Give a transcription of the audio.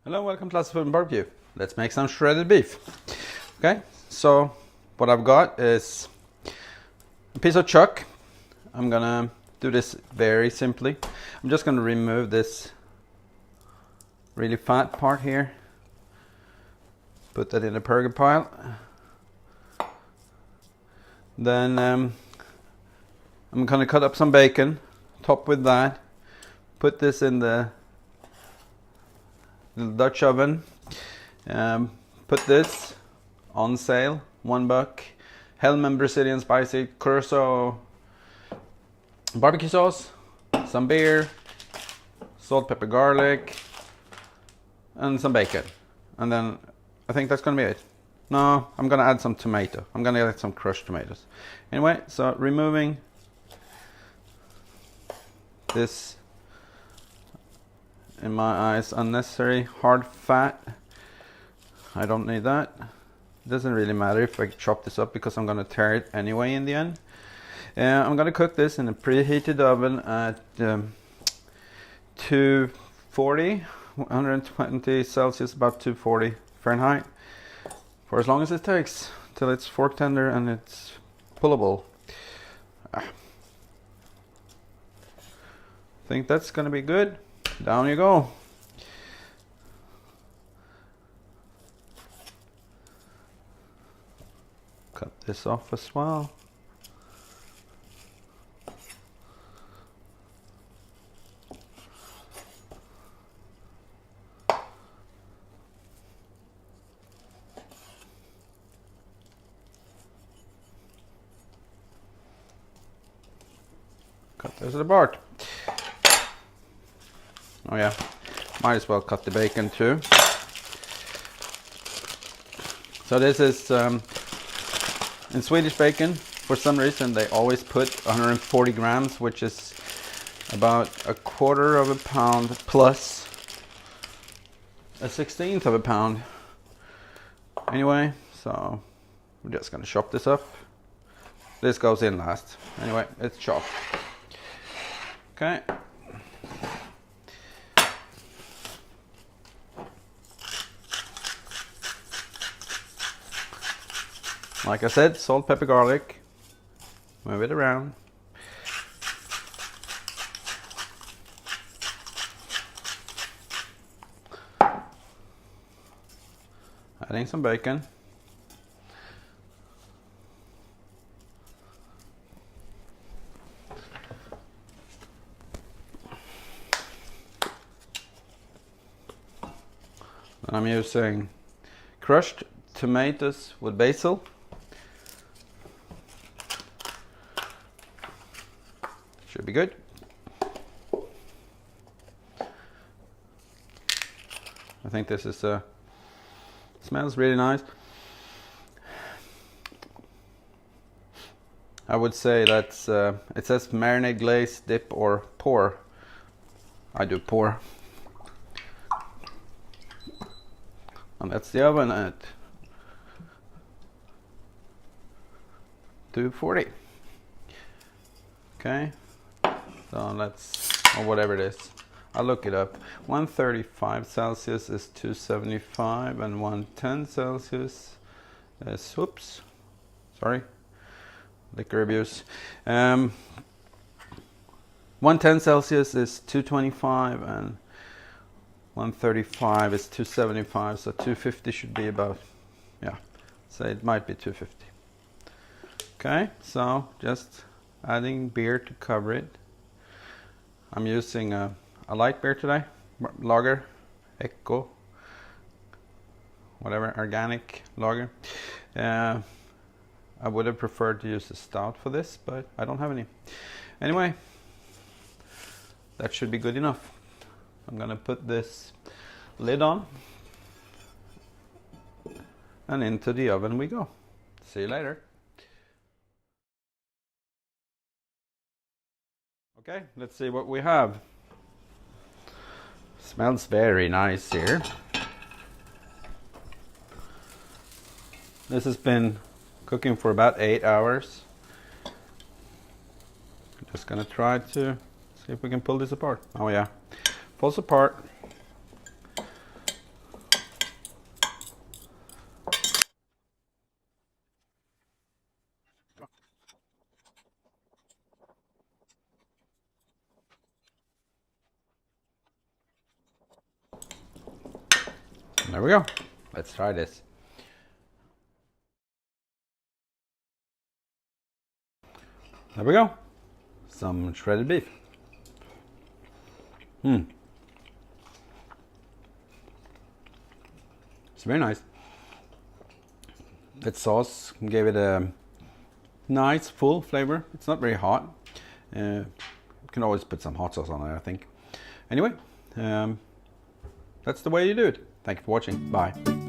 Hello, welcome to Lasse Barbecue. Let's make some shredded beef. Okay, so what I've got is a piece of chuck. I'm gonna do this very simply. I'm just gonna remove this really fat part here. Put that in the purge pile. Then I'm gonna cut up some bacon, top with that. Put this in the Dutch oven. Put this on sale, $1. Hellman Brazilian spicy curacao barbecue sauce, some beer, salt, pepper, garlic, and some bacon. And then I think that's gonna be it. No, I'm gonna add some tomato. I'm gonna add some crushed tomatoes. Anyway, so removing this, in my eyes, unnecessary hard fat. I don't need that. It doesn't really matter if I chop this up because I'm gonna tear it anyway in the end. I'm gonna cook this in a preheated oven at 240, 120 Celsius, about 240 Fahrenheit, for as long as it takes, till it's fork tender and it's pullable. I think that's gonna be good. Down you go. Cut this off as well. Cut this apart. Oh yeah, might as well cut the bacon too. So this is in Swedish bacon. For some reason they always put 140 grams, which is about a quarter of a pound plus a 16th of a pound. Anyway, so we're just gonna chop this up. This goes in last. Anyway, it's chopped. Okay. Like I said, salt, pepper, garlic. Move it around. Adding some bacon. And I'm using crushed tomatoes with basil. Should be good. I think this is smells really nice. I would say that's it says marinade, glaze, dip, or pour. I do pour. And that's the oven at 240. Okay. So let's, or whatever it is, I'll look it up. 135 Celsius is 275, and 110 Celsius is, oops, sorry, liquor abuse. 110 Celsius is 225, and 135 is 275, so 250 should be about, yeah, so it might be 250. Okay, so just adding beer to cover it. I'm using a light beer today, lager, Echo, whatever, organic lager. I would have preferred to use a stout for this, but I don't have any. Anyway, that should be good enough. I'm gonna put this lid on and into the oven we go. See you later. Okay, let's see what we have. Smells very nice here. This has been cooking for about 8 hours. Just gonna try to see if we can pull this apart. Oh yeah, falls apart. There we go. Let's try this. There we go. Some shredded beef. It's very nice. That sauce gave it a nice full flavor. It's not very hot. You can always put some hot sauce on it, I think. Anyway, that's the way you do it. Thank you for watching. Bye.